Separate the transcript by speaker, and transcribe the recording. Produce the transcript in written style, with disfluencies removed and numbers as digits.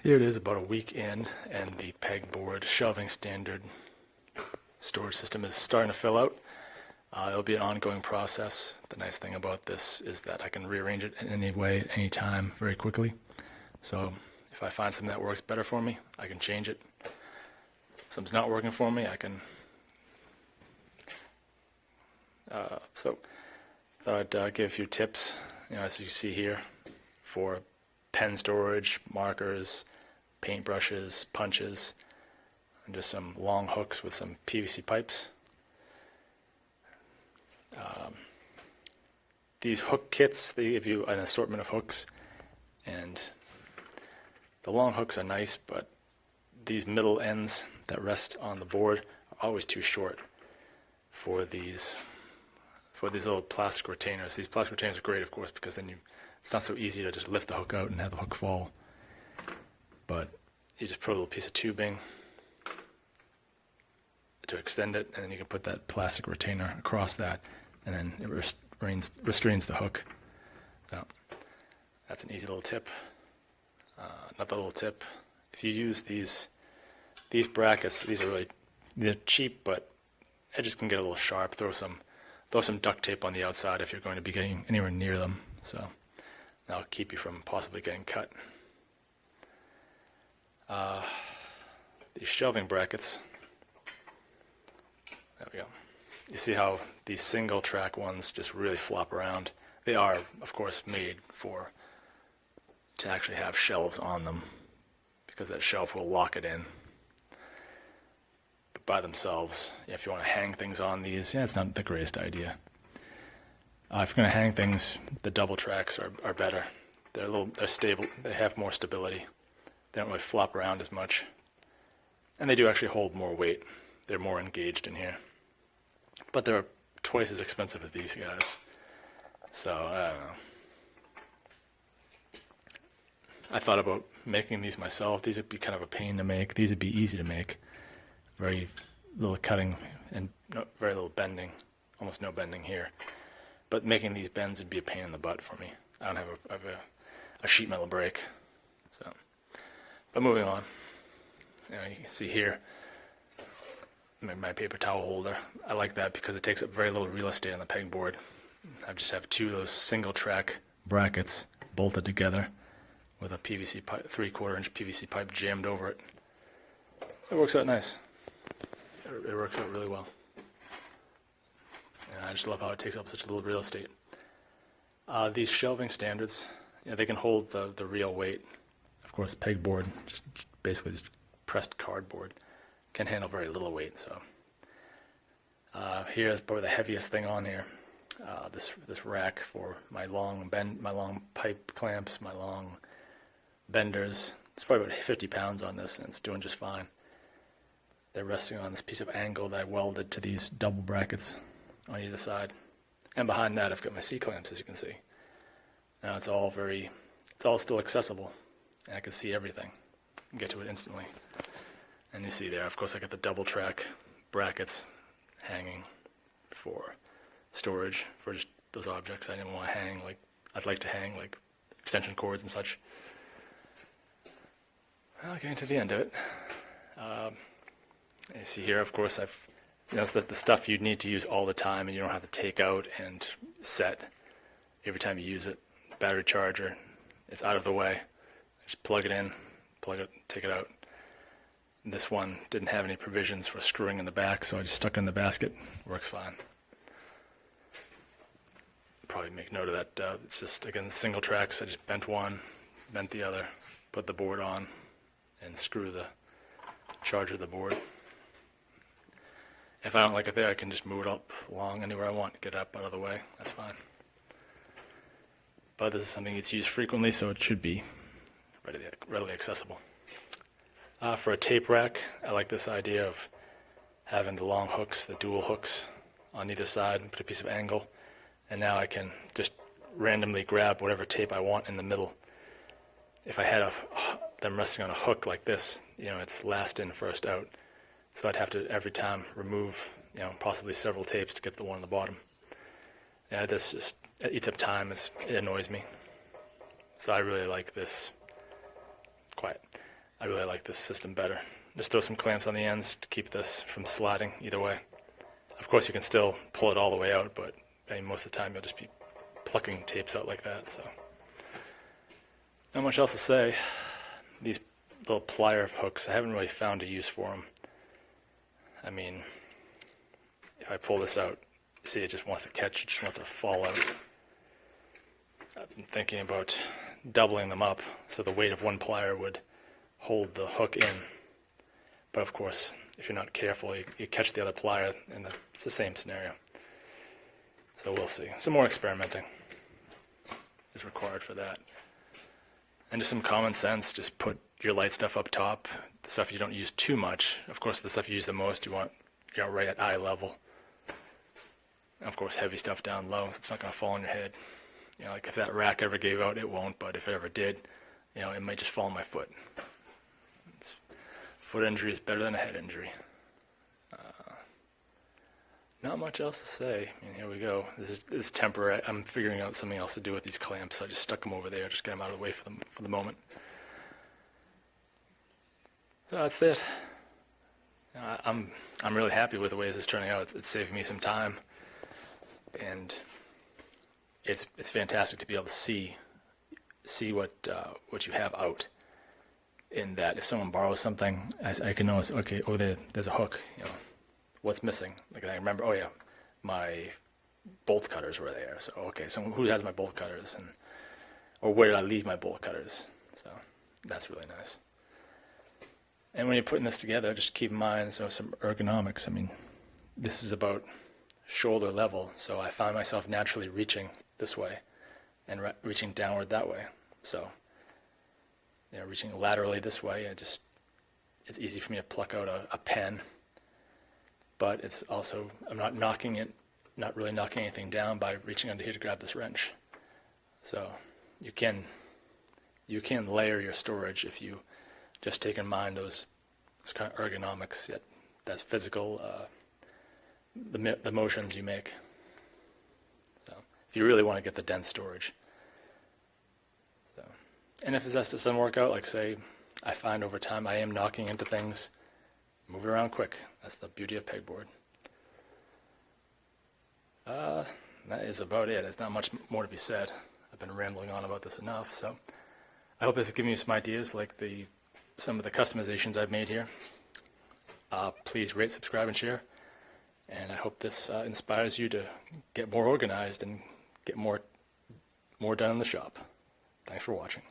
Speaker 1: Here it is about a week in, and the pegboard shelving standard storage system is starting to fill out. It'll be an ongoing process. The nice thing about this is that I can rearrange it in any way, at any time, very quickly. So if I find something that works better for me, I can change it. If something's not working for me, I can. So thought I'd give a few tips, as you see here, for pen storage, markers, paintbrushes, punches, and just some long hooks with some PVC pipes. These hook kits, they give you an assortment of hooks, and the long hooks are nice, but these middle ends that rest on the board are always too short for these little plastic retainers. These plastic retainers are great, of course, because then it's not so easy to just lift the hook out and have the hook fall. But you just put a little piece of tubing to extend it, and then you can put that plastic retainer across that, and then it restrains the hook. So that's an easy little tip. Another little tip: if you use these brackets, they're cheap, but edges can get a little sharp. Throw some duct tape on the outside if you're going to be getting anywhere near them. So that'll keep you from possibly getting cut. These shelving brackets. There we go. You see how these single track ones just really flop around. They are, of course, made to actually have shelves on them, because that shelf will lock it in. But by themselves, if you want to hang things on these, it's not the greatest idea. If you're going to hang things, the double tracks are better. They're stable. They have more stability. They don't really flop around as much, and they do actually hold more weight. They're more engaged in here. But they're twice as expensive as these guys. So, I don't know. I thought about making these myself. These would be kind of a pain to make. These would be easy to make. Very little cutting and very little bending. Almost no bending here. But making these bends would be a pain in the butt for me. I don't have a sheet metal brake. So, but moving on. You can see here my paper towel holder. I like that because it takes up very little real estate on the pegboard. I just have two of those single track brackets bolted together with a PVC pipe, 3/4 inch PVC pipe jammed over it. It works out nice. It works out really well. And I just love how it takes up such little real estate. These shelving standards, they can hold the real weight. Of course, pegboard, basically just pressed cardboard, can handle very little weight. So here is probably the heaviest thing on here. This rack for my long pipe clamps, my long benders. It's probably about 50 pounds on this, and it's doing just fine. They're resting on this piece of angle that I welded to these double brackets on either side. And behind that, I've got my C-clamps, as you can see. Now it's all still accessible, and I can see everything and get to it instantly. And you see there, of course, I got the double track brackets hanging for storage for just those objects I didn't want to hang, like I'd like to hang, like extension cords and such. Well, getting to the end of it. You see here, of course, it's the stuff you need to use all the time, and you don't have to take out and set every time you use it. Battery charger, it's out of the way. Just plug it in, take it out. This one didn't have any provisions for screwing in the back, so I just stuck it in the basket. Works fine. Probably make note of that. It's just, again, single tracks. I just bent one, bent the other, put the board on, and screw the charger of the board. If I don't like it there, I can just move it up along anywhere I want, get it up out of the way. That's fine. But this is something that's used frequently, so it should be readily accessible. For a tape rack, I like this idea of having the long hooks, the dual hooks on either side, and put a piece of angle, and now I can just randomly grab whatever tape I want in the middle. If I had them resting on a hook like this, it's last in, first out. So I'd have to every time remove, possibly several tapes to get the one on the bottom. It eats up time. It annoys me. So I really like this. Quiet. I really like this system better. Just throw some clamps on the ends to keep this from sliding either way. Of course, you can still pull it all the way out, but I mean, most of the time you'll just be plucking tapes out like that, so. Not much else to say. These little plier hooks, I haven't really found a use for them. I mean, if I pull this out, see, it just wants to catch, it just wants to fall out. I've been thinking about doubling them up so the weight of one plier would hold the hook in. But of course, if you're not careful, you catch the other plier, and it's the same scenario. So we'll see. Some more experimenting is required for that. And just some common sense, just put your light stuff up top, the stuff you don't use too much. Of course, the stuff you use the most, you want right at eye level. And of course, heavy stuff down low, it's not going to fall on your head. Like if that rack ever gave out, it won't, but if it ever did, it might just fall on my foot. Foot injury is better than a head injury. Not much else to say. I mean, here we go. This is temporary. I'm figuring out something else to do with these clamps. So I just stuck them over there, just get them out of the way for the moment. So that's it. I'm really happy with the way this is turning out. It's saving me some time, and it's fantastic to be able to see what you have out. In that, if someone borrows something, I can notice. Okay, there's a hook. What's missing? Like I remember. Oh yeah, my bolt cutters were there. So okay, who has my bolt cutters, or where did I leave my bolt cutters? So that's really nice. And when you're putting this together, just keep in mind some ergonomics. I mean, this is about shoulder level, so I find myself naturally reaching this way and reaching downward that way. So reaching laterally this way, it's easy for me to pluck out a pen, but it's also, I'm not really knocking anything down by reaching under here to grab this wrench. So you can layer your storage if you just take in mind those kind of ergonomics, that's physical, the motions you make. So if you really want to get the dense storage. And if this doesn't work out, like say, I find over time I am knocking into things, move it around quick. That's the beauty of Pegboard. That is about it. There's not much more to be said. I've been rambling on about this enough. So I hope this is giving you some ideas, like some of the customizations I've made here. Please rate, subscribe, and share. And I hope this inspires you to get more organized and get more done in the shop. Thanks for watching.